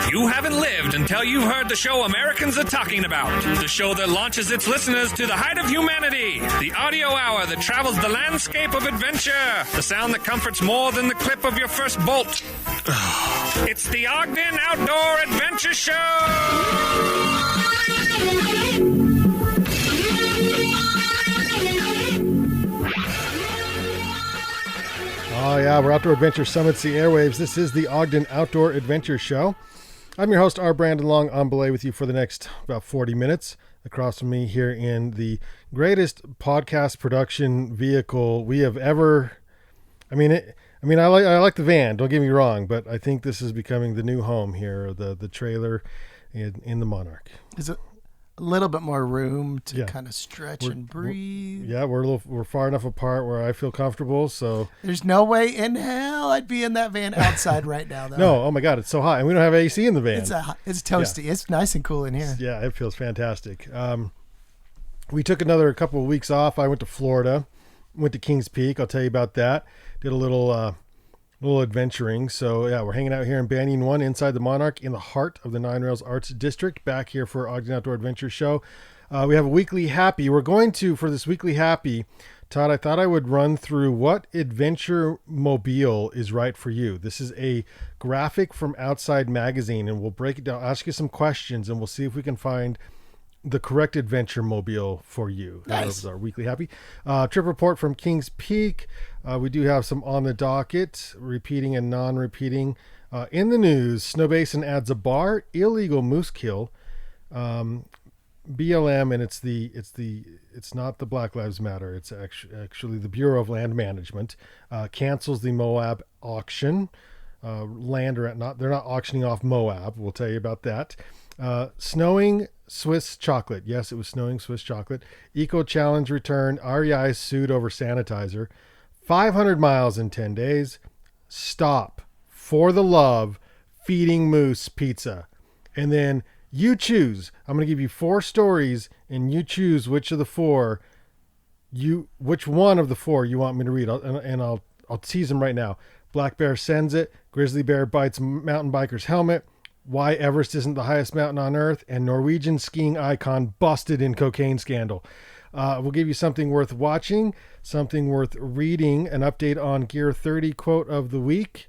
You haven't lived until you've heard the show Americans are talking about. The show that launches its listeners to the height of humanity. The audio hour that travels the landscape of adventure. The sound that comforts more than the clip of your first bolt. It's the Ogden Outdoor Adventure Show! Oh yeah, we're Outdoor Adventure Summits the airwaves. This is the Ogden Outdoor Adventure Show. I'm your host, R. Brandon Long, on belay with you for the next about 40 minutes. Across from me here in the greatest podcast production vehicle we have ever. I like the van. Don't get me wrong, but I think this is becoming the new home here. The trailer in the Monarch. Is it a little bit more room to kind of stretch and breathe? We're far enough apart where I feel comfortable. So there's no way in hell I'd be in that van outside right now, though. No, oh my God, it's so hot, and we don't have AC in the van. It's toasty. Yeah. It's nice and cool in here. Yeah, it feels fantastic. We took another couple of weeks off. I went to Florida, went to Kings Peak. I'll tell you about that. Did a little adventuring. So yeah, we're hanging out here in Banyan 1 inside the Monarch in the heart of the Nine Rails Arts District, back here for Ogden Outdoor Adventure Show. We have a weekly happy. We're going to, for this weekly happy, Todd, I thought I would run through what adventure mobile is right for you. This is a graphic from Outside Magazine, and we'll break it down, ask you some questions, and we'll see if we can find the correct adventure mobile for you. Nice. That was our weekly happy. Trip report from Kings Peak. We do have some on the docket, repeating and non-repeating. In the news, Snowbasin adds a bar, illegal moose kill, BLM, and it's not the Black Lives Matter. It's actually the Bureau of Land Management cancels the Moab auction. They're not auctioning off Moab. We'll tell you about that. Snowing Swiss chocolate. Yes, it was snowing Swiss chocolate. Eco Challenge return. REI sued over sanitizer. 500 miles in 10 days. Stop for the love feeding moose pizza. And then you choose. I'm going to give you 4 stories, and you choose which of the 4 which one of the 4 you want me to read. I'll tease them right now. Black bear sends it. Grizzly bear bites mountain biker's helmet. Why Everest isn't the highest mountain on earth, and Norwegian skiing icon busted in cocaine scandal. We'll give you something worth watching, something worth reading, an update on Gear 30 quote of the week,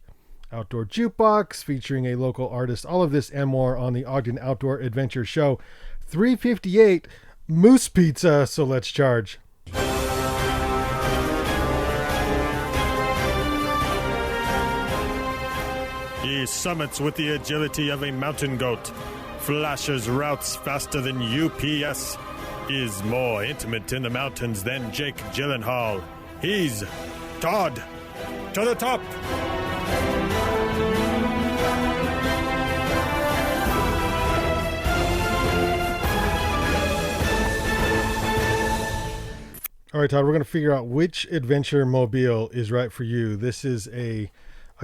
outdoor jukebox featuring a local artist, all of this and more on the Ogden Outdoor Adventure Show. 358 Moose Pizza, so let's charge. He summits with the agility of a mountain goat, flashes routes faster than UPS, is more intimate in the mountains than Jake Gyllenhaal. He's Todd to the top. All right, Todd, we're going to figure out which adventure mobile is right for you. This is a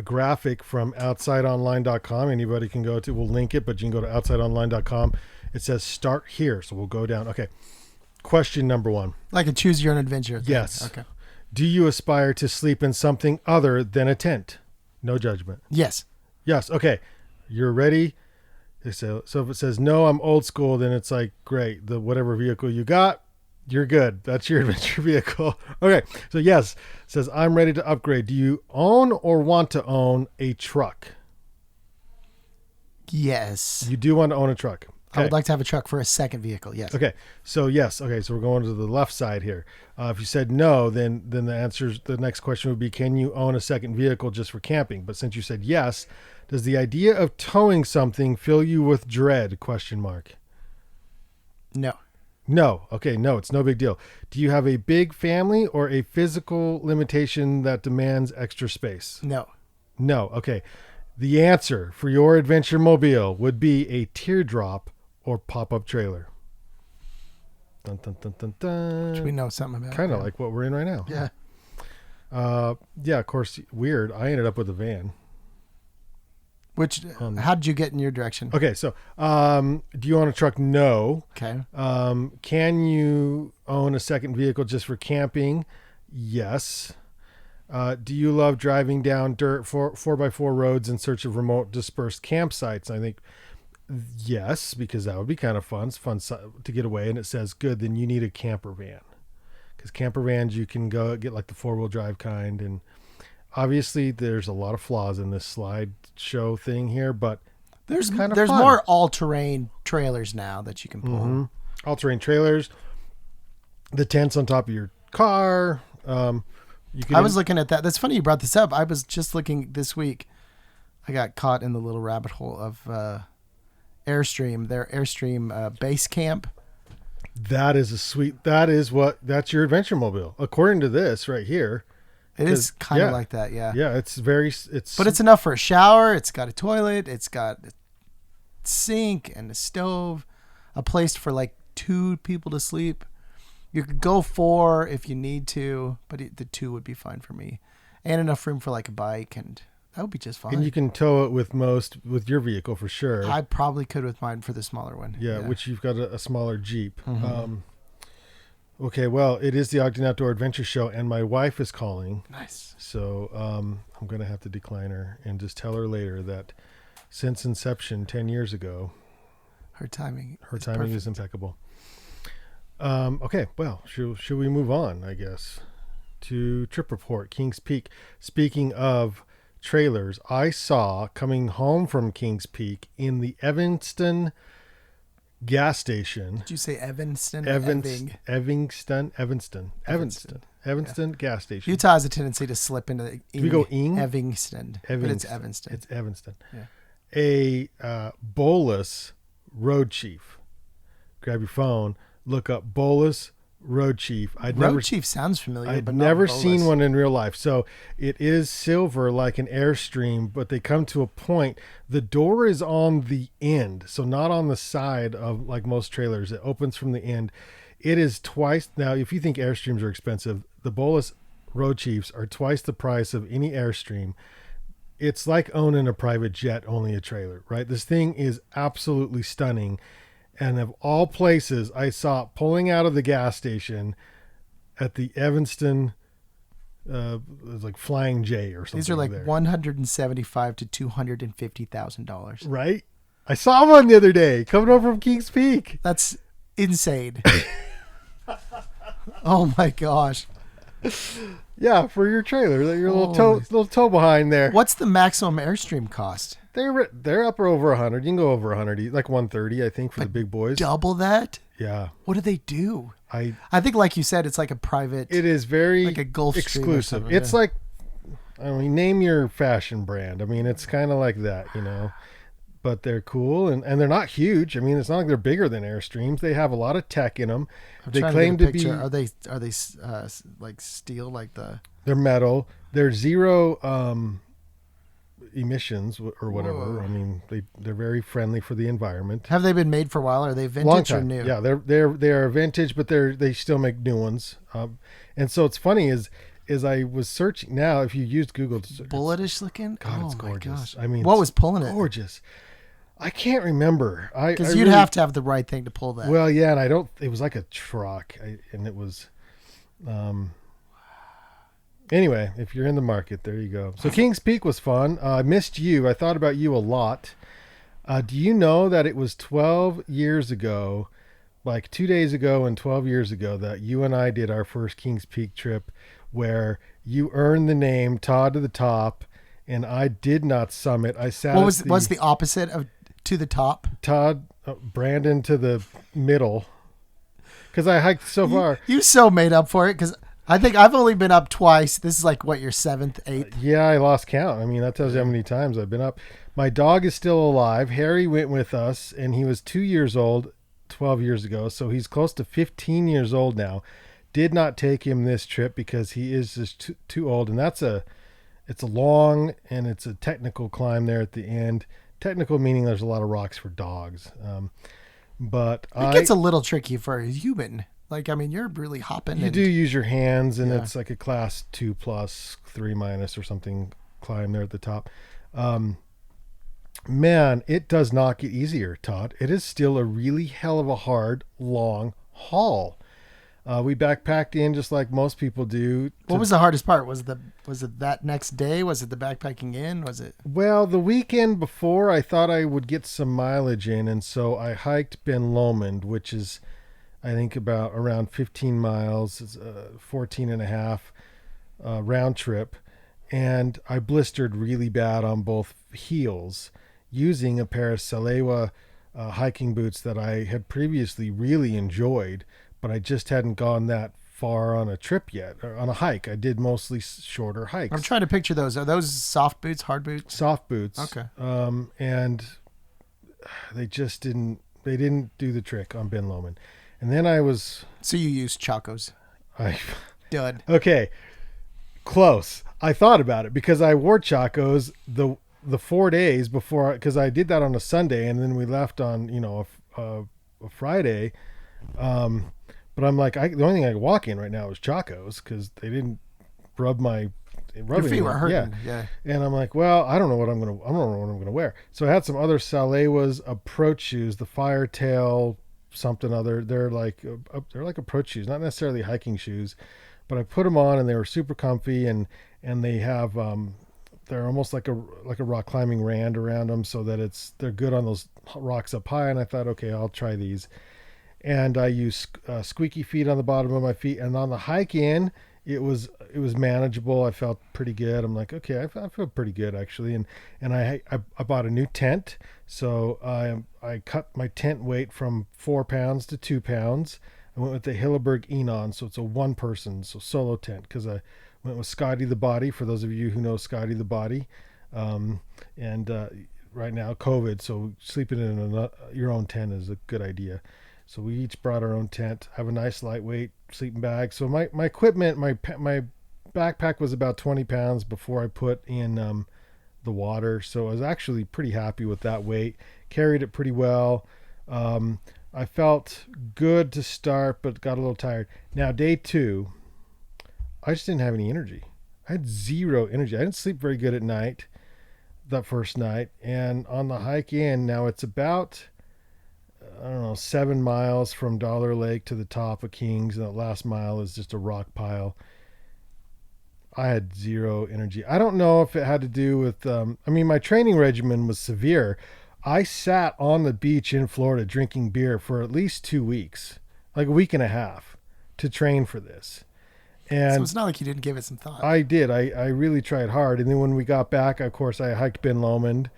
graphic from outsideonline.com. Anybody can go to, we'll link it, but you can go to outsideonline.com. It says start here. So we'll go down. Okay. Question number 1. Like a choose your own adventure thing. Yes. Okay. Do you aspire to sleep in something other than a tent? No judgment. Yes. Yes. Okay. You're ready. So if it says no, I'm old school, then it's like, great. The whatever vehicle you got, you're good. That's your adventure vehicle. Okay. So yes, it says I'm ready to upgrade. Do you own or want to own a truck? Yes. You do want to own a truck. Okay. I would like to have a truck for a second vehicle. Yes. Okay. So yes. Okay. So we're going to the left side here. If you said no, then the next question would be, can you own a second vehicle just for camping? But since you said yes, does the idea of towing something fill you with dread? ? No. No. Okay. No, it's no big deal. Do you have a big family or a physical limitation that demands extra space? No. No. Okay. The answer for your adventure mobile would be a teardrop or pop-up trailer. Dun, dun, dun, dun, dun. Which we know something about. Kind of like what we're in right now. Yeah. Yeah, of course, weird. I ended up with a van. Which, how did you get in your direction? Okay, so do you own a truck? No. Okay. Can you own a second vehicle just for camping? Yes. Do you love driving down dirt 4x4 roads in search of remote dispersed campsites? I think yes, because that would be kind of fun. It's fun to get away. And it says, good, then you need a camper van. Because camper vans, you can go get like the 4-wheel drive kind. And obviously there's a lot of flaws in this slideshow thing here, but there's kind of there's fun. more all-terrain trailers now that you can pull. Mm-hmm. All-terrain trailers, the tents on top of your car. I was looking at that. That's funny you brought this up. I was just looking this week. I got caught in the little rabbit hole of Airstream, their Airstream base camp. That's your adventure mobile. According to this right here. It is kind of like that, yeah. Yeah, but it's enough for a shower. It's got a toilet. It's got a sink and a stove, a place for like 2 people to sleep. You could go 4 if you need to, but the 2 would be fine for me. And enough room for like a bike, and that would be just fine. And you can tow it with your vehicle for sure. I probably could with mine for the smaller one. Yeah. Which you've got a smaller Jeep. Mm-hmm. Okay, well, it is the Ogden Outdoor Adventure Show, and my wife is calling. Nice. So I'm going to have to decline her and just tell her later that since inception 10 years ago, her timing is impeccable. Okay, well, should we move on, I guess, to Trip Report, Kings Peak. Speaking of trailers, I saw coming home from Kings Peak in the Evanston gas station. Did you say Evanston? Evanston gas station. Utah has a tendency to slip into the Do we go ing? Evanston, but it's Evanston. It's Evanston. Yeah. A Bolus Road Chief. Grab your phone. Look up Bolus Road Chief. Chief sounds familiar, I'd but never not seen one in real life. So it is silver like an Airstream, but they come to a point. The door is on the end, so not on the side of like most trailers. It opens from the end. It is twice. Now, if you think Airstreams are expensive, the Bolus Road Chiefs are twice the price of any Airstream. It's like owning a private jet, only a trailer, right? This thing is absolutely stunning. And of all places, I saw it pulling out of the gas station at the Evanston, it was like Flying J or something. These are like $175,000 to $250,000. Right? I saw one the other day coming over from Kings Peak. That's insane. Oh my gosh. Yeah, for your trailer, your little tow behind there. What's the maximum Airstream cost? They're up or over 100. You can go over 100, like 130, I think, for the big boys. Double that? Yeah. What do they do? I think, like you said, it's like a private. It is very like a Gulf exclusive. It's like, I mean, name your fashion brand. I mean, it's kind of like that, you know. But they're cool and they're not huge. I mean, it's not like they're bigger than Airstreams. They have a lot of tech in them. They claim to be. Are they like steel? Like they're metal. They're zero emissions or whatever. Whoa. I mean, they're very friendly for the environment. Have they been made for a while? Are they vintage or new? Yeah, they are vintage, but they still make new ones. And so it's funny is I was searching now. If you used Google, bulletish looking. God, it's gorgeous. I mean, what was pulling it? Gorgeous. I can't remember. Because you'd have to have the right thing to pull that. Well, yeah, and it was like a truck, and it was. Anyway, if you're in the market, there you go. So Kings Peak was fun. I missed you. I thought about you a lot. Do you know that it was 12 years ago, like 2 days ago and 12 years ago, that you and I did our first Kings Peak trip where you earned the name Todd to the Top, and I did not summit. I sat. What's the opposite of to the top? Todd, Brandon to the middle, because I hiked so far. You so made up for it, because I think I've only been up twice. This is like what, your 7th, 8th? Yeah, I lost count. I mean, that tells you how many times I've been up. My dog is still alive. Harry went with us, and he was 2 years old 12 years ago, so he's close to 15 years old now. Did not take him this trip because he is just too old, and it's a long and it's a technical climb there at the end. Technical meaning there's a lot of rocks for dogs, but it gets a little tricky for a human. Like, I mean, you're really hopping. You do use your hands, and it's like a class 2+, 3- or something climb there at the top. Man, it does not get easier, Todd. It is still a really hell of a hard, long haul. We backpacked in just like most people do. What was the hardest part? Was it that next day? Was it the backpacking in? Was it? Well, the weekend before, I thought I would get some mileage in, and so I hiked Ben Lomond, which is, I think, about around 15 miles. It's 14 and a half round trip, and I blistered really bad on both heels using a pair of Salewa hiking boots that I had previously really enjoyed, but I just hadn't gone that far on a trip yet, or on a hike. I did mostly shorter hikes. I'm trying to picture those. Are those soft boots, hard boots? Soft boots. Okay. And they just didn't do the trick on Ben Lomond. And then I was... So you used Chacos. Dud. Okay. Close. I thought about it because I wore Chacos the 4 days before, because I did that on a Sunday and then we left on, a Friday. But I'm like, the only thing I can walk in right now is Chacos because they didn't rub my... Your feet were hurting. Yeah. And I'm like, well, I don't know what I'm gonna wear. So I had some other Salewa's approach shoes, the Firetail something other. They're like approach shoes, not necessarily hiking shoes, but I put them on and they were super comfy and they have they're almost like a rock climbing rand around them so that they're good on those rocks up high. And I thought, okay, I'll try these. And I use squeaky feet on the bottom of my feet, and on the hike in, it was manageable. I felt pretty good. I'm like, okay, I feel pretty good actually. And I bought a new tent, so I cut my tent weight from 4 pounds to 2 pounds. I went with the Hilleberg Enon, so it's a one-person, so solo tent, because I went with Scotty the Body. For those of you who know Scotty the Body, and right now COVID, so sleeping in your own tent is a good idea. So we each brought our own tent. I have a nice lightweight sleeping bag. So my equipment, my backpack was about 20 pounds before I put in the water. So I was actually pretty happy with that weight. Carried it pretty well. I felt good to start, but got a little tired. Now, day 2, I just didn't have any energy. I had zero energy. I didn't sleep very good at night, that first night. And on the hike in, now it's about... 7 miles from Dollar Lake to the top of Kings, and that last mile is just a rock pile. I had zero energy. I don't know if it had to do with my training regimen was severe. I sat on the beach in Florida drinking beer for at least 2 weeks, like a week and a half, to train for this. And so it's not like you didn't give it some thought. I did. I really tried hard. And then when we got back, of course, I hiked Ben Lomond,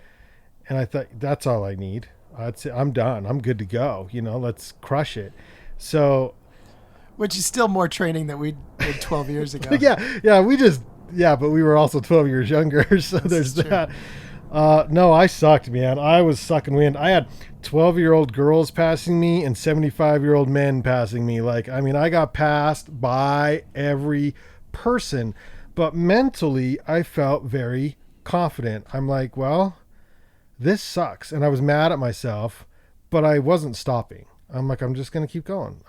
and I thought, that's all I need. I'd say I'm done. I'm good to go. Let's crush it. So, which is still more training than we did 12 years ago. but we were also 12 years younger. So there's that. No, I sucked, man. I was sucking wind. I had 12-year-old girls passing me and 75-year-old men passing me. I got passed by every person, but mentally I felt very confident. I'm like, well, this sucks. And I was mad at myself, but I wasn't stopping. I'm like, I'm just going to keep going.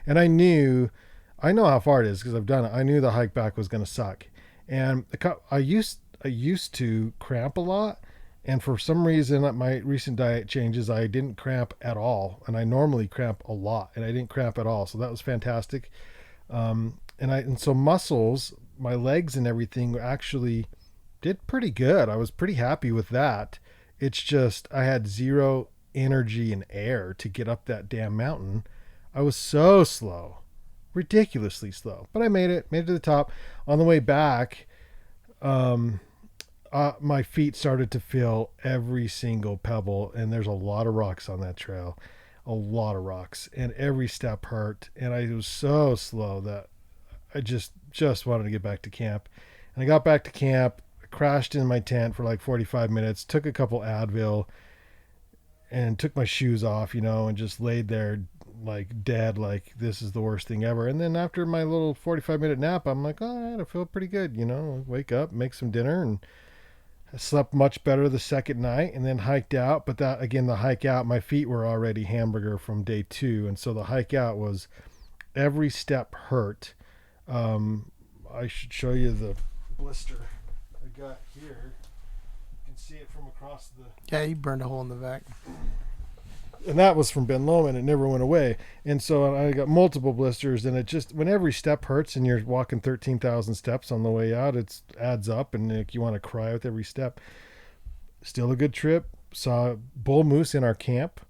And I know how far it is because I've done it. I knew the hike back was going to suck. And I used to cramp a lot. And for some reason at my recent diet changes, I didn't cramp at all. And I normally cramp a lot, and I didn't cramp at all. So that was fantastic. And so muscles, my legs and everything actually did pretty good. I was pretty happy with that. It's just I had zero energy and air to get up that damn mountain. I was so slow, ridiculously slow, but I made it to the top. On the way back, my feet started to feel every single pebble, and there's a lot of rocks on that trail, a lot of rocks, and every step hurt. And I was so slow that I just wanted to get back to camp. And I got back to camp, crashed in my tent for like 45 minutes, took a couple Advil, and took my shoes off, and just laid there like dead, like this is the worst thing ever. And then after my little 45-minute nap, I'm like, all right, I feel pretty good, wake up, make some dinner, and I slept much better the second night, and then hiked out. But that, again, the hike out, my feet were already hamburger from day 2. And so the hike out was every step hurt. I should show you the blister I got here. You can see it from across the... Yeah, you burned a hole in the back. and that was from Ben Lomond. It never went away. And so I got multiple blisters, and it just, when every step hurts and you're walking 13,000 steps on the way out, it adds up, and like, you want to cry with every step. Still a good trip. Saw bull moose in our camp,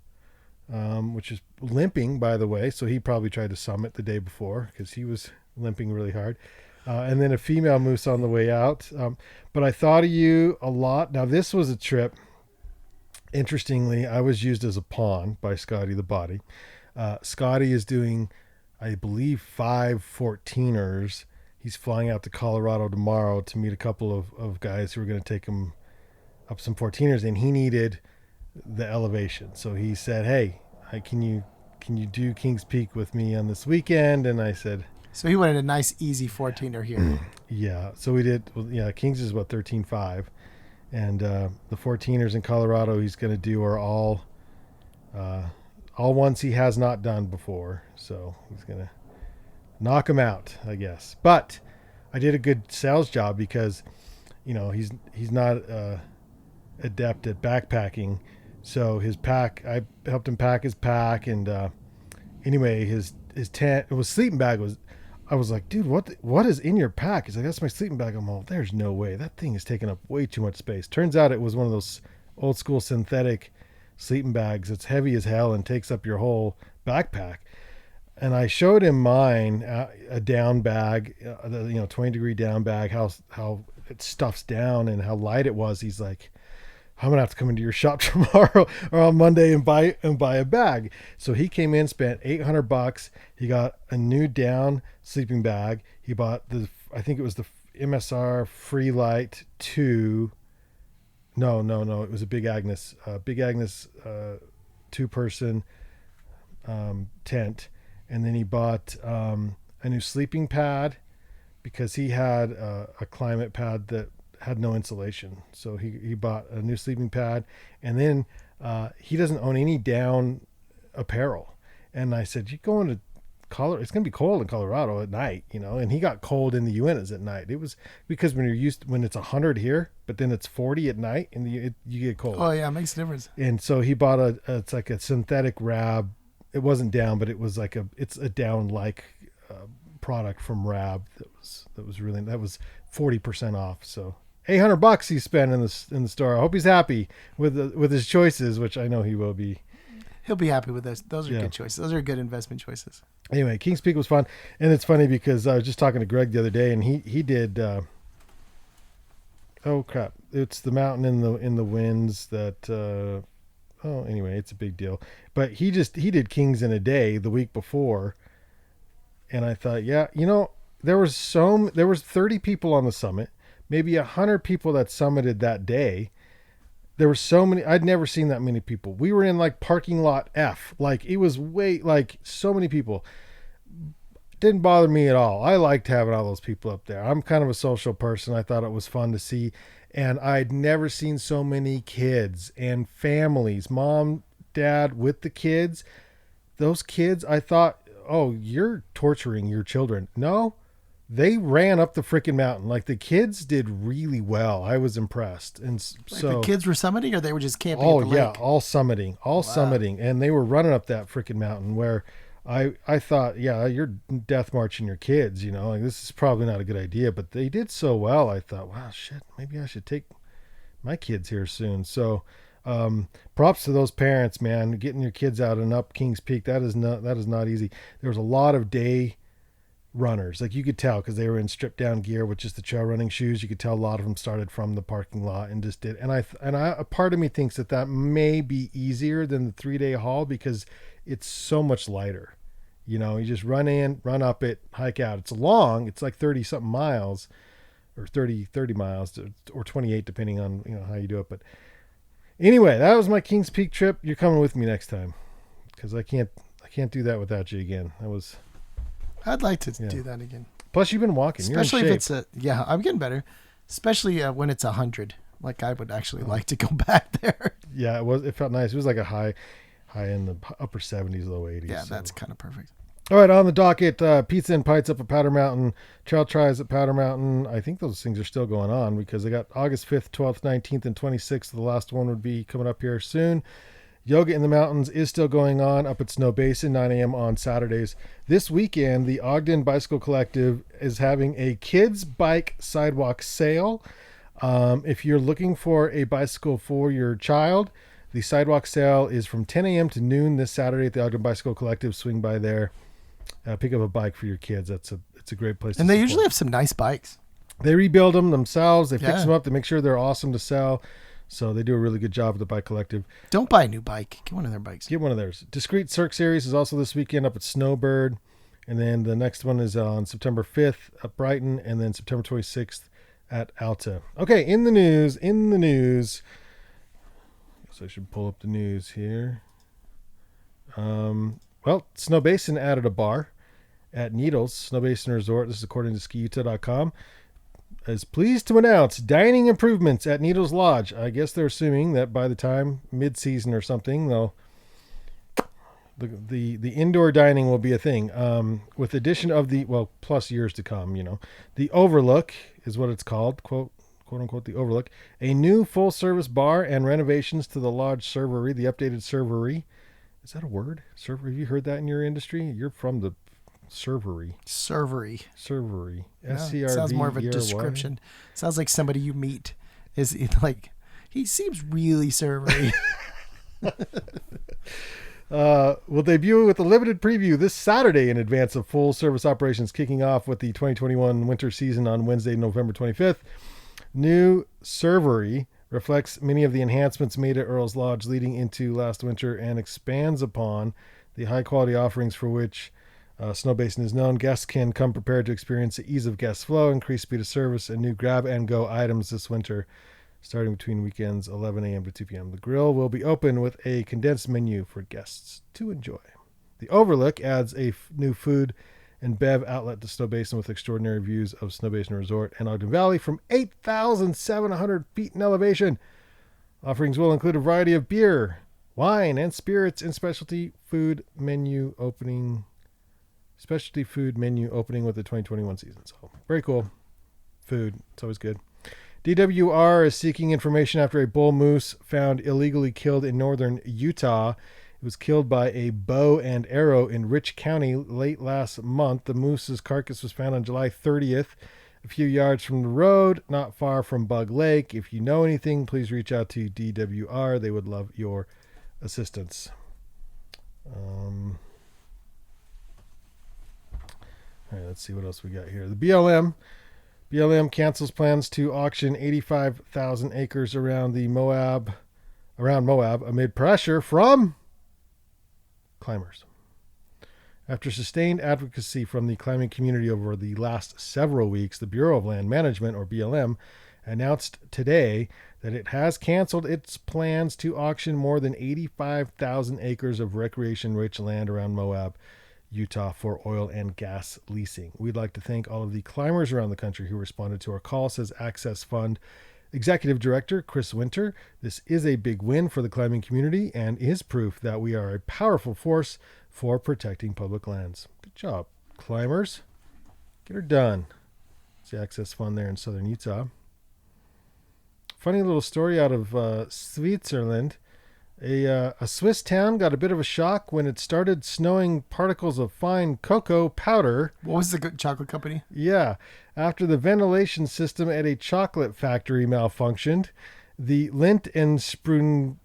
which is limping, by the way. So he probably tried to summit the day before because he was limping really hard. And then a female moose on the way out. But I thought of you a lot. Now, this was a trip. Interestingly, I was used as a pawn by Scotty the Body. Scotty is doing, I believe, 5 14ers. He's flying out to Colorado tomorrow to meet a couple of guys who are going to take him up some 14ers, and he needed the elevation. So he said, hey, can you do Kings Peak with me on this weekend? And I said, so he wanted a nice easy 14er here. Yeah. So we did. Well, yeah. Kings is what, 13.5, and the 14ers in Colorado he's going to do are all ones he has not done before. So he's going to knock them out, I guess. But I did a good sales job because, he's not adept at backpacking. So his pack, I helped him pack his pack, and anyway, his tent, it was sleeping bag was. I was like, dude, what is in your pack? He's like, that's my sleeping bag. I'm all, there's no way. That thing is taking up way too much space. Turns out it was one of those old school synthetic sleeping bags. It's heavy as hell and takes up your whole backpack. And I showed him mine, a down bag, 20-degree down bag, how it stuffs down and how light it was. He's like, I'm gonna have to come into your shop tomorrow or on Monday and buy a bag. So he came in, spent $800. He got a new down sleeping bag. He bought I think it was the MSR Free Light 2. No, it was a Big Agnes 2-person tent. And then he bought a new sleeping pad because he had a climate pad that had no insulation. So he bought a new sleeping pad, and then he doesn't own any down apparel. And I said, you going to Colorado? It's going to be cold in Colorado at night, and he got cold in the Uintas at night. It was because when it's 100 here, but then it's 40 at night and you get cold. Oh yeah. It makes a difference. And so he bought it's like a synthetic Rab. It wasn't down, but it was like it's a down like product from Rab that was 40% off. So $800 he spent in the store. I hope he's happy with his choices, which I know he will be. He'll be happy with this. Those are good choices. Those are good investment choices. Anyway, Kings Peak was fun, and it's funny because I was just talking to Greg the other day, and he did. Oh crap! It's the mountain in the winds that. Anyway, it's a big deal. But he did Kings in a day the week before, and I thought, yeah, there was 30 people on the summit. Maybe 100 people that summited that day. There were so many. I'd never seen that many people. We were in like parking lot F. Like it was so many people. Didn't bother me at all. I liked having all those people up there. I'm kind of a social person. I thought it was fun to see. And I'd never seen so many kids and families, mom, dad with the kids. Those kids, I thought, oh, you're torturing your children. No. They ran up the freaking mountain. Like the kids did really well. I was impressed. And so the kids were summiting, or they were just camping at the lake? lake? All summiting, summiting. And they were running up that freaking mountain where I thought, yeah, you're death marching your kids, like this is probably not a good idea, but they did so well. I thought, wow, shit, maybe I should take my kids here soon. So, props to those parents, man, getting your kids out and up Kings Peak. That is not easy. There was a lot of day runners, like you could tell because they were in stripped down gear with just the trail running shoes. You could tell a lot of them started from the parking lot and just did. And a part of me thinks that may be easier than the 3-day haul because it's so much lighter. You just run in, run up it, hike out. It's long. It's like 30 something miles or 30 miles or 28, depending on, how you do it. But anyway, that was my Kings Peak trip. You're coming with me next time because I can't do that without you again. I'd like to do that again. Plus, you've been walking. Especially You're in if shape. I'm getting better. Especially when it's 100. Like I would actually like to go back there. Yeah, it felt nice. It was like a high in the upper 70s, low 80s. Yeah, that's kind of perfect. All right, on the docket, Pizza and Pints up at Powder Mountain, Trail Tries at Powder Mountain. I think those things are still going on because they got August 5th, 12th, 19th, and 26th. The last one would be coming up here soon. Yoga in the Mountains is still going on up at Snowbasin, 9 a.m. on Saturdays. This weekend, the Ogden Bicycle Collective is having a kids bike sidewalk sale. If you're looking for a bicycle for your child, the sidewalk sale is from 10 a.m. to noon this Saturday at the Ogden Bicycle Collective. Swing by there, pick up a bike for your kids. It's a great place. And they usually have some nice bikes. They rebuild them themselves. They fix them up. They make sure they're awesome to sell. So they do a really good job with the Bike Collective. Don't buy a new bike. Get one of their bikes. Get one of theirs. Discrete Cirque series is also this weekend up at Snowbird. And then the next one is on September 5th at Brighton. And then September 26th at Alta. Okay, in the news. Guess I should pull up the news here. Well, Snowbasin added a bar at Needles Snowbasin Resort. This is according to skiutah.com. Is pleased to announce dining improvements at Needles Lodge. I guess they're assuming that by the time mid-season or something, the indoor dining will be a thing. With addition of plus years to come, the Overlook is what it's called, quote unquote, the Overlook. A new full-service bar and renovations to the lodge servery, the updated servery. Is that a word? Servery? Have you heard that in your industry? You're from the servery. Servery. SCRV. Sounds more of a description. Sounds like somebody you meet is like, he seems really servery. Will debut with a limited preview this Saturday in advance of full service operations kicking off with the 2021 winter season on Wednesday, November 25th. New servery reflects many of the enhancements made at Earl's Lodge leading into last winter and expands upon the high quality offerings for which Snowbasin is known. Guests can come prepared to experience the ease of guest flow, increased speed of service, and new grab-and-go items this winter, starting between weekends 11 a.m. to 2 p.m. The grill will be open with a condensed menu for guests to enjoy. The Overlook adds a new food and bev outlet to Snowbasin with extraordinary views of Snowbasin Resort and Ogden Valley from 8,700 feet in elevation. Offerings will include a variety of beer, wine, and spirits in specialty food menu opening with the 2021 season. So very cool food. It's always good. DWR is seeking information after a bull moose found illegally killed in northern Utah. It was killed by a bow and arrow in Rich County late last month. The moose's carcass was found on July 30th, a few yards from the road, not far from Bug Lake. If you know anything, please reach out to DWR. They would love your assistance. All right, let's see what else we got here. The BLM cancels plans to auction 85,000 acres around Moab amid pressure from climbers. After sustained advocacy from the climbing community over the last several weeks, the Bureau of Land Management, or BLM, announced today that it has canceled its plans to auction more than 85,000 acres of recreation-rich land around Moab, Utah for oil and gas leasing. We'd like to thank all of the climbers around the country who responded to our call, says Access Fund Executive Director Chris Winter. This is a big win for the climbing community and is proof that we are a powerful force for protecting public lands. Good job, climbers. Get her done. It's the Access Fund there in southern Utah. Funny little story out of Switzerland. A Swiss town got a bit of a shock when it started snowing particles of fine cocoa powder. What was the chocolate company? Yeah. After the ventilation system at a chocolate factory malfunctioned, the Lindt and Sprungli?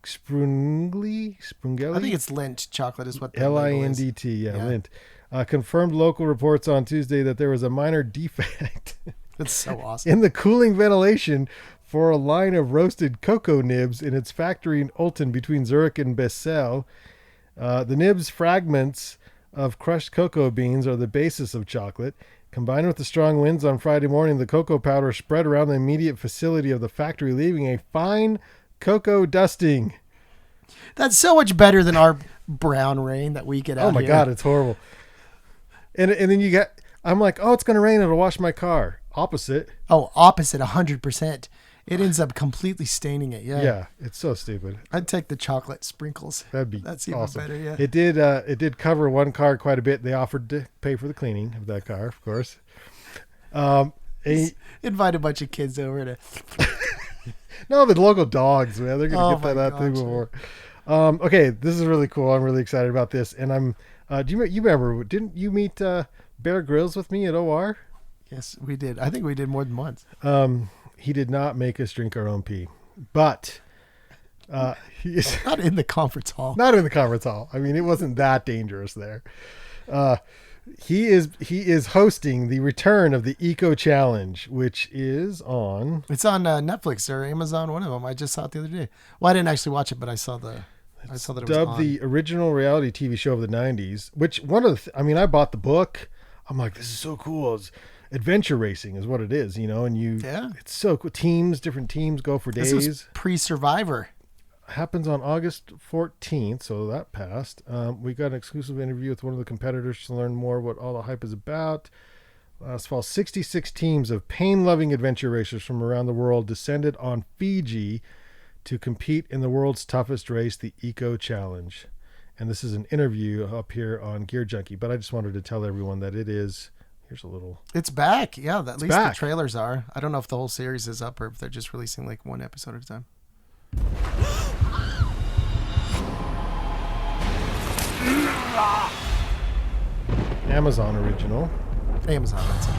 I think it's Lindt chocolate is what the Lindt, Lindt. Confirmed local reports on Tuesday that there was a minor defect. That's so awesome. In the cooling ventilation for a line of roasted cocoa nibs in its factory in Ogden between Zurich and Bessel. The nibs fragments of crushed cocoa beans are the basis of chocolate. Combined with the strong winds on Friday morning, the cocoa powder spread around the immediate facility of the factory, leaving a fine cocoa dusting. That's so much better than our brown rain that we get out here. Oh my God, it's horrible. And then you get, I'm like, oh, it's going to rain. It'll wash my car. Opposite. Oh, opposite 100%. It ends up completely staining it. Yeah. Yeah. It's so stupid. I'd take the chocolate sprinkles. That's even awesome. Better. Yeah. It did cover one car quite a bit. They offered to pay for the cleaning of that car, of course. Invite a bunch of kids over to. No, the local dogs, man. They're going to get that thing before. Okay, this is really cool. I'm really excited about this. And I'm. You remember? Didn't you meet Bear Grylls with me at OR? Yes, we did. I think we did more than once. He did not make us drink our own pee, but he is Not in the conference hall. not in the conference hall. I mean, it wasn't that dangerous there. He is hosting the return of the Eco Challenge, which is on. It's on Netflix or Amazon, one of them. I just saw it the other day. Well, I didn't actually watch it, but I saw that it was Dubbed on. the original reality TV show of the 90s, which I bought the book. I'm like, this is so cool. It's adventure racing is what it is, and it's so cool. Different teams go for days. This was pre-Survivor. Happens on August 14th, so that passed. We got an exclusive interview with one of the competitors to learn more what all the hype is about. Last fall, 66 teams of pain-loving adventure racers from around the world descended on Fiji to compete in the world's toughest race, the Eco Challenge. And this is an interview up here on Gear Junkie, but I just wanted to tell everyone that it is. Here's a little. It's back. Yeah, at least back. The trailers are. I don't know if the whole series is up or if they're just releasing like one episode at a time. Amazon original. Amazon, that's it.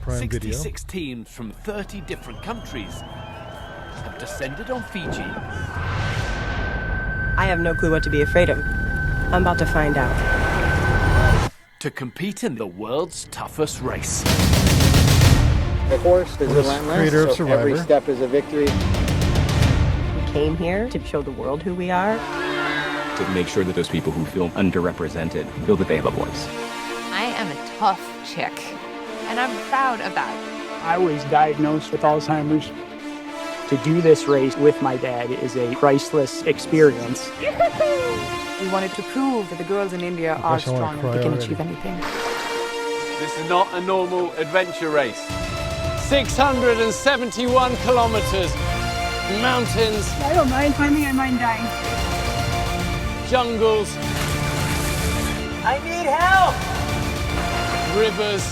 Prime 66 Video. teams from 30 different countries have descended on Fiji. I have no clue what to be afraid of. I'm about to find out. To compete in the world's toughest race. The horse is relentless, creator of so every Survivor. step is a victory. We came here to show the world who we are. To make sure that those people who feel underrepresented feel that they have a voice. I am a tough chick, and I'm proud of that. I was diagnosed with Alzheimer's. To do this race with my dad is a priceless experience. We wanted to prove that the girls in India are Gosh, I wanna strong and cry they can already. achieve anything. This is not a normal adventure race. 671 kilometers. Mountains, I don't mind climbing, I mind dying. jungles, I need help! rivers,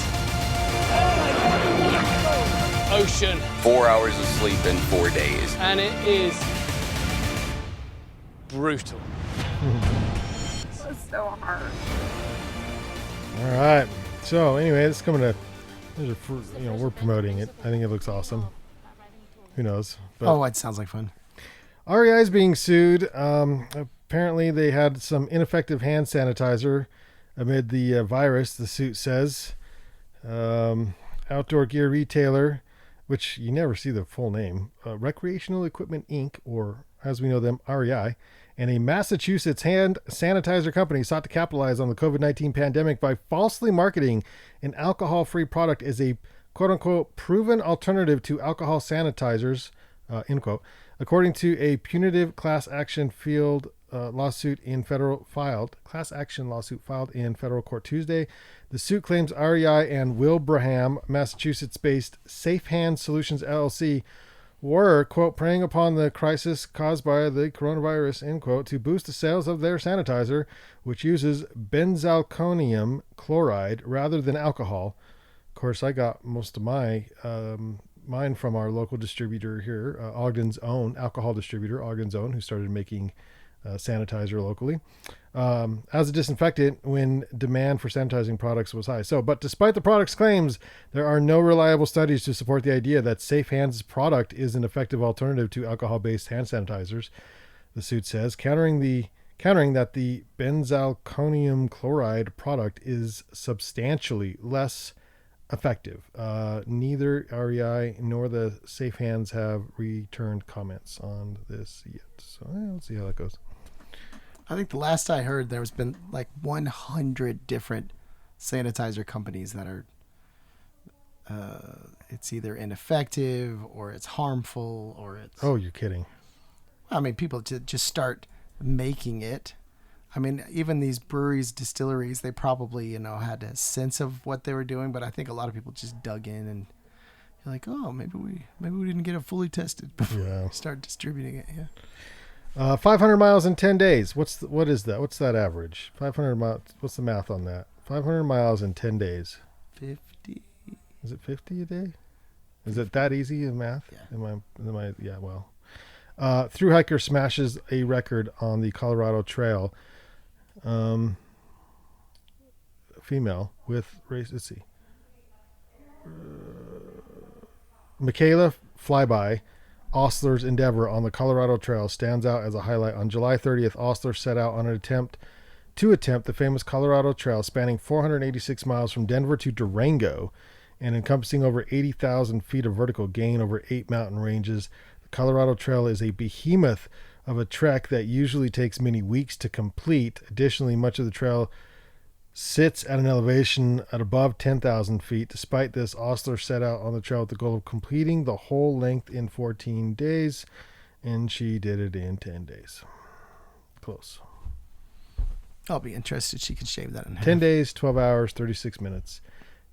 ocean, 4 hours of sleep in 4 days. and it is brutal. It's so hard. All right. So anyway, it's coming to. We're promoting it. I think it looks awesome. Who knows? But It sounds like fun. REI is being sued. Apparently, they had some ineffective hand sanitizer amid the virus. The suit says, outdoor gear retailer, which you never see the full name, Recreational Equipment Inc., or as we know them, REI, and a Massachusetts hand sanitizer company sought to capitalize on the COVID-19 pandemic by falsely marketing an alcohol-free product as a quote-unquote proven alternative to alcohol sanitizers, end quote. According to a punitive class action lawsuit filed in federal court Tuesday, the suit claims REI and Wilbraham, Massachusetts-based Safe Hands Solutions LLC were, quote, preying upon the crisis caused by the coronavirus, end quote, to boost the sales of their sanitizer, which uses benzalkonium chloride rather than alcohol. Of course, I got most of mine from our local distributor here, Ogden's own alcohol distributor, Ogden's own, who started making sanitizer locally as a disinfectant when demand for sanitizing products was high. But despite the product's claims, there are no reliable studies to support the idea that Safe Hands' product is an effective alternative to alcohol-based hand sanitizers. The suit says, countering that the benzalkonium chloride product is substantially less effective. Neither REI nor the Safe Hands have returned comments on this yet. So let's see how that goes. I think the last I heard, there's been like 100 different sanitizer companies that are, it's either ineffective or it's harmful or it's... Oh, you're kidding. I mean, people just start making it. I mean, even these breweries, distilleries, they probably, had a sense of what they were doing, but I think a lot of people just dug in and you're like, oh, maybe we didn't get it fully tested before we start distributing it. Yeah. 500 miles in 10 days. What is that? What's that average? 500 miles. What's the math on that? 500 miles in 10 days. 50. Is it 50 a day? Is it that easy in math? Yeah. Yeah, well. Thru hiker smashes a record on the Colorado Trail. Female with race. Let's see. Michaela Flyby, Ostler's endeavor on the Colorado Trail stands out as a highlight. On July 30th, Ostler set out on an attempt the famous Colorado Trail, spanning 486 miles from Denver to Durango and encompassing over 80,000 feet of vertical gain over 8 mountain ranges. The Colorado Trail is a behemoth of a trek that usually takes many weeks to complete. Additionally, much of the trail sits at an elevation at above 10,000 feet. Despite this, Ostler set out on the trail with the goal of completing the whole length in 14 days, and she did it in 10 days. Close. I'll be interested. She can shave that in half. 10 days, 12 hours, 36 minutes.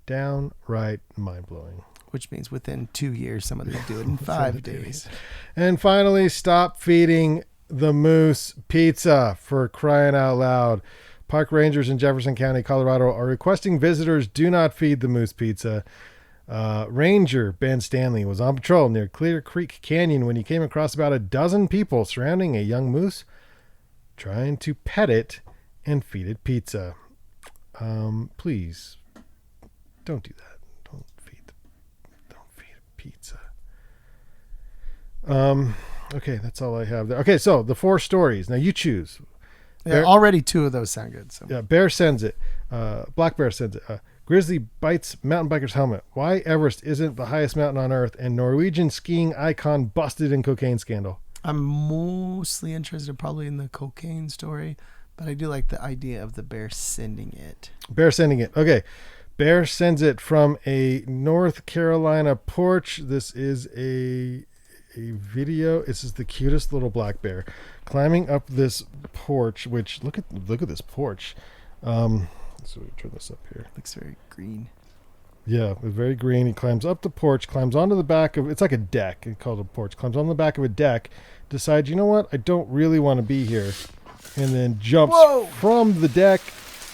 Downright mind-blowing. Which means within 2 years, somebody will do it in 5 days. And finally, stop feeding the moose pizza, for crying out loud. Park rangers in Jefferson County, Colorado are requesting visitors do not feed the moose pizza. Ranger Ben Stanley was on patrol near Clear Creek Canyon when he came across about a dozen people surrounding a young moose, trying to pet it and feed it pizza. Please don't do that. Don't feed it pizza. Okay, that's all I have there. Okay, so the 4 stories. Now you choose. Yeah, already 2 of those sound good. So. Yeah, Bear sends it. Black Bear sends it. Grizzly bites mountain biker's helmet. Why Everest isn't the highest mountain on earth, and Norwegian skiing icon busted in cocaine scandal. I'm mostly interested probably in the cocaine story, but I do like the idea of the bear sending it. Bear sending it. Okay. Bear sends it from a North Carolina porch. This is a video. This is the cutest little black bear climbing up this porch, which look at this porch. So we turn this up here. Looks very green. Yeah, it's very green. He climbs up the porch, climbs onto the back of, it's like a deck. It's called a porch. Climbs on the back of a deck, decides, you know what? I don't really want to be here. And then jumps from the deck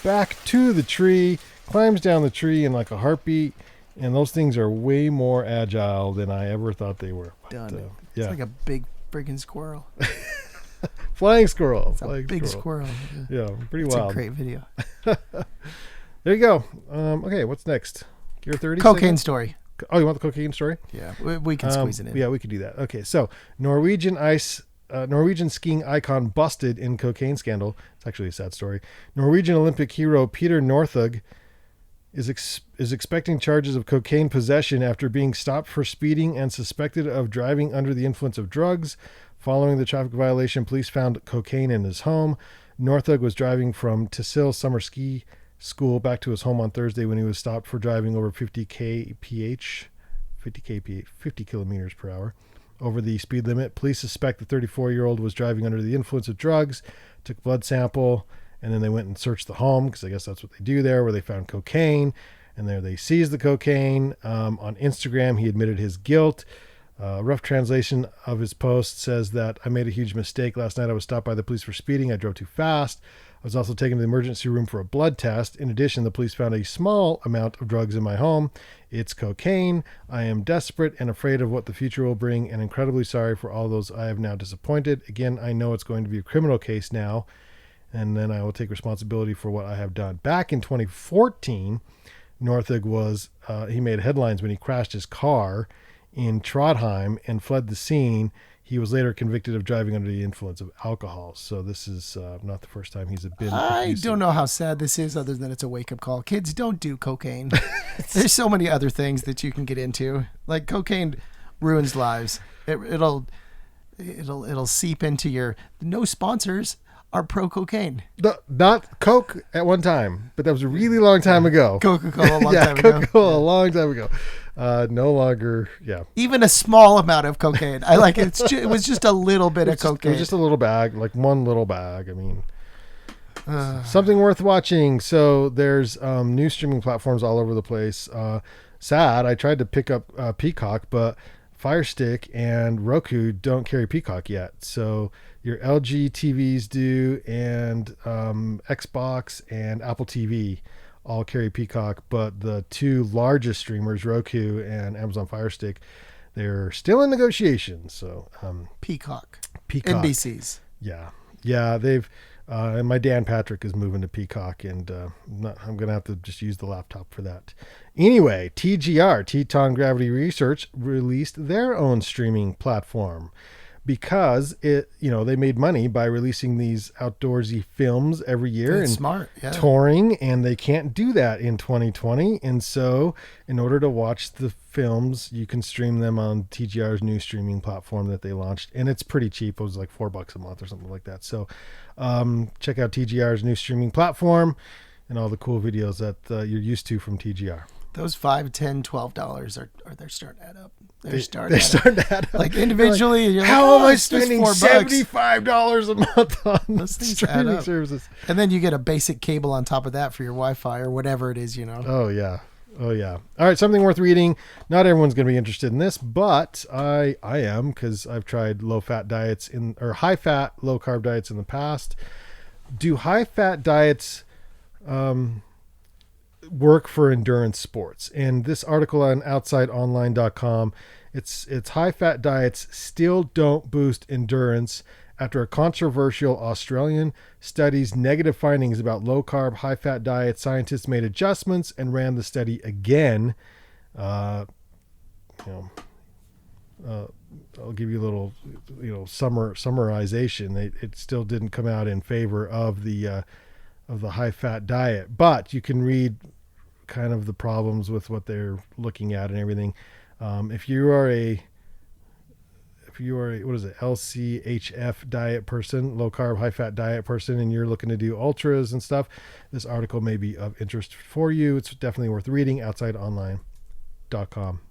back to the tree, climbs down the tree in like a heartbeat. And those things are way more agile than I ever thought they were. Done. Yeah. It's like a big friggin' squirrel. Flying squirrel. It's a big squirrel. Yeah, pretty wild. It's a great video. There you go. Okay, what's next? Gear 30? Cocaine story. Oh, you want the cocaine story? Yeah, we can squeeze it in. Yeah, we could do that. Okay, so Norwegian skiing icon busted in cocaine scandal. It's actually a sad story. Norwegian Olympic hero Peter Northug is expecting charges of cocaine possession after being stopped for speeding and suspected of driving under the influence of drugs. Following the traffic violation, police found cocaine in his home. Northug was driving from Tissil Summer Ski School back to his home on Thursday when he was stopped for driving over 50 kilometers per hour over the speed limit. Police suspect the 34-year-old was driving under the influence of drugs, took blood sample, and then they went and searched the home, because I guess that's what they do there, where they found cocaine. And there they seized the cocaine. On Instagram, he admitted his guilt. Rough translation of his post says that I made a huge mistake. Last night I was stopped by the police for speeding. I drove too fast. I was also taken to the emergency room for a blood test. In addition, the police found a small amount of drugs in my home. It's cocaine. I am desperate and afraid of what the future will bring, and incredibly sorry for all those I have now disappointed. Again, I know it's going to be a criminal case now, and then I will take responsibility for what I have done. Back in 2014, Northug was, he made headlines when he crashed his car in Trondheim and fled the scene. He was later convicted of driving under the influence of alcohol. So this is not the first time he's been I don't know how sad this is, other than it's a wake-up call. Kids, don't do cocaine. There's so many other things that you can get into. Like, cocaine ruins lives. It'll seep into your... No sponsors are pro-cocaine. Not Coke at one time, but that was a really long time ago. Coca-Cola a long time ago. Coca-Cola a long time ago. No longer, yeah. Even a small amount of cocaine. I like it. It was just a little bit of cocaine. It was just a little bag, like one little bag. I mean, something worth watching. So there's new streaming platforms all over the place. Sad. I tried to pick up Peacock, but Fire Stick and Roku don't carry Peacock yet. So your LG TVs do, and Xbox and Apple TV all carry Peacock, but the two largest streamers, Roku and Amazon Fire Stick, they're still in negotiations. So Peacock. NBC's. Yeah. They've and my Dan Patrick is moving to Peacock, and I'm gonna have to just use the laptop for that. Anyway, TGR, Teton Gravity Research, released their own streaming platform because they made money by releasing these outdoorsy films every year. That's and smart, yeah. Touring, and they can't do that in 2020. And so in order to watch the films, you can stream them on TGR's new streaming platform that they launched. And it's pretty cheap. It was like $4 a month or something like that. So check out TGR's new streaming platform and all the cool videos that you're used to from TGR. Those $5, $10, $12 they're starting to add up. They're starting to add up. Like individually, you're how am I it's just spending $4? $75 a month on Those things add streaming up. services? And then you get a basic cable on top of that for your Wi-Fi or whatever it is, Oh yeah. All right, something worth reading. Not everyone's going to be interested in this, but I am, because I've tried low-fat diets or high-fat, low-carb diets in the past. Do high-fat diets work for endurance sports? And this article on outsideonline.com, it's high-fat diets still don't boost endurance after a controversial Australian study's negative findings about low-carb, high-fat diets. Scientists made adjustments and ran the study again. I'll give you a little, summarization. It still didn't come out in favor of the high-fat diet, but you can read kind of the problems with what they're looking at and everything. If you are a LCHF diet person, low carb, high fat diet person, and you're looking to do ultras and stuff, this article may be of interest for you. It's definitely worth reading. outsideonline.com.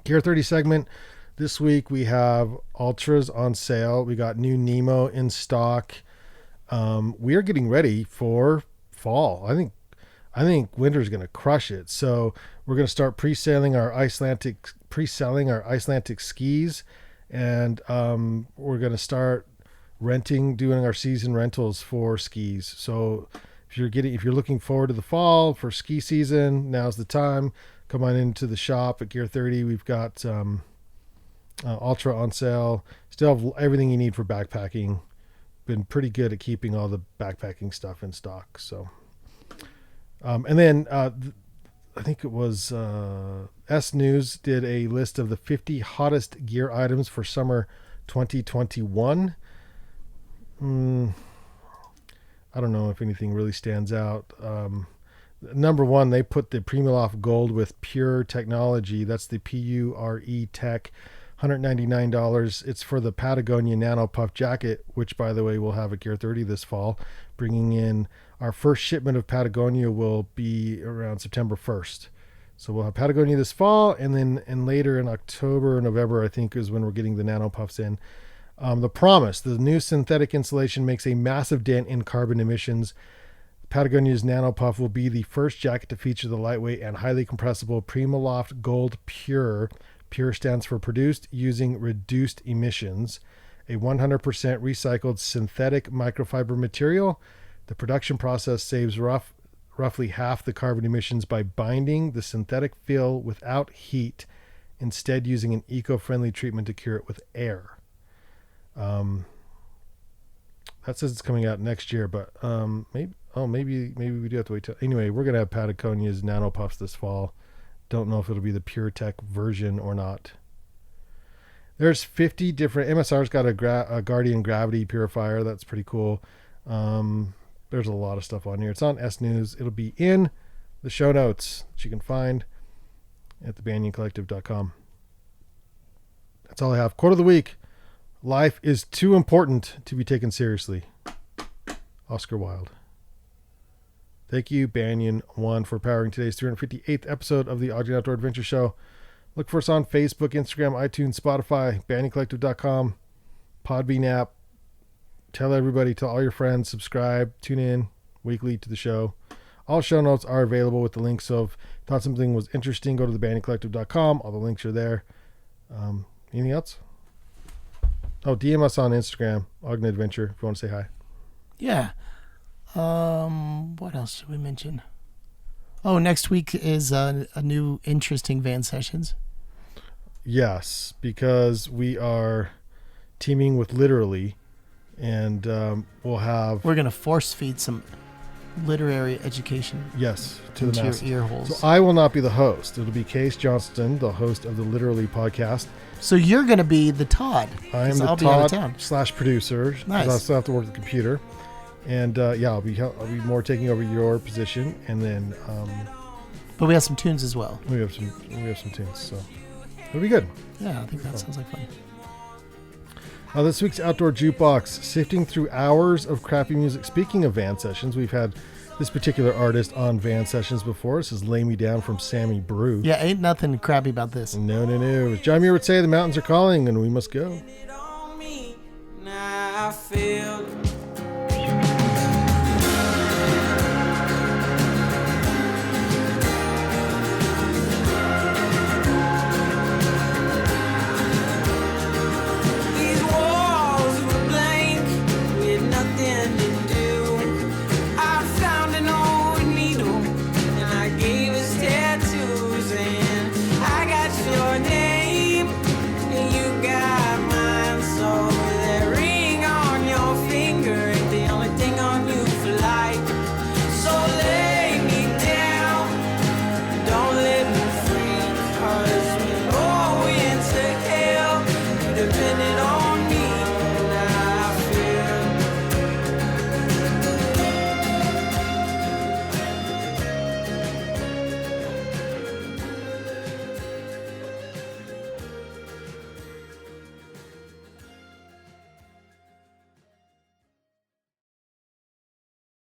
Gear 30 segment. This week we have ultras on sale. We got new Nemo in stock. We are getting ready for fall. I think winter's going to crush it. So we're going to start pre-selling our Icelandic skis, and we're going to start doing our season rentals for skis. So if you're looking forward to the fall for ski season, now's the time. Come on into the shop at Gear 30. We've got Ultra on sale. Still have everything you need for backpacking. Been pretty good at keeping all the backpacking stuff in stock. So, and then I think it was S News did a list of the 50 hottest gear items for summer 2021. I don't know if anything really stands out. Number one, they put the Primaloft Gold with Pure technology. That's the PURE Tech, $199. It's for the Patagonia Nano Puff jacket, which, by the way, we'll have at Gear 30 this fall. Bringing in our first shipment of Patagonia will be around September 1st. So we'll have Patagonia this fall, and later in October or November, I think, is when we're getting the Nano Puffs in. The Promise, the new synthetic insulation, makes a massive dent in carbon emissions. Patagonia's Nano Puff will be the first jacket to feature the lightweight and highly compressible Primaloft Gold Pure. Pure stands for produced using reduced emissions, a 100% recycled synthetic microfiber material. The production process saves roughly half the carbon emissions by binding the synthetic fill without heat, instead using an eco-friendly treatment to cure it with air. That says it's coming out next year, but maybe we do have to wait till. Anyway, we're gonna have Patagonia's Nano Puffs this fall. Don't know if it'll be the Pure Tech version or not. There's 50 different. MSR's got a Guardian Gravity Purifier. That's pretty cool. There's a lot of stuff on here. It's on S News. It'll be in the show notes that you can find at thebanyancollective.com. That's all I have. Quote of the week. Life is too important to be taken seriously. Oscar Wilde. Thank you, Banyan1, for powering today's 358th episode of the Ogden Outdoor Adventure Show. Look for us on Facebook, Instagram, iTunes, Spotify, banyancollective.com, Podbean app. Tell everybody, tell all your friends, subscribe, tune in weekly to the show. All show notes are available with the links. So if you thought something was interesting, go to thebanyancollective.com. All the links are there. Anything else? Oh, DM us on Instagram, Ogden Adventure, if you want to say hi. Yeah. What else should we mention? Oh, next week is a new interesting van sessions. Yes, because we are teaming with Literally, and we're going to force feed some literary education. Yes, to the masses. Your ear holes. So I will not be the host. It'll be Case Johnston, the host of the Literally podcast. So you're going to be the Todd. I am the Todd/producer. Nice. I still have to work the computer, and I'll be more taking over your position, and then. But we have some tunes as well. We have some tunes, so it'll be good. Yeah, I think that sounds like fun. This week's Outdoor Jukebox, sifting through hours of crappy music. Speaking of van sessions, we've had this particular artist on van sessions before. This is Lay Me Down from Sammy Brew. Yeah, ain't nothing crappy about this. No. As John Muir would say, the mountains are calling and we must go. Now I feel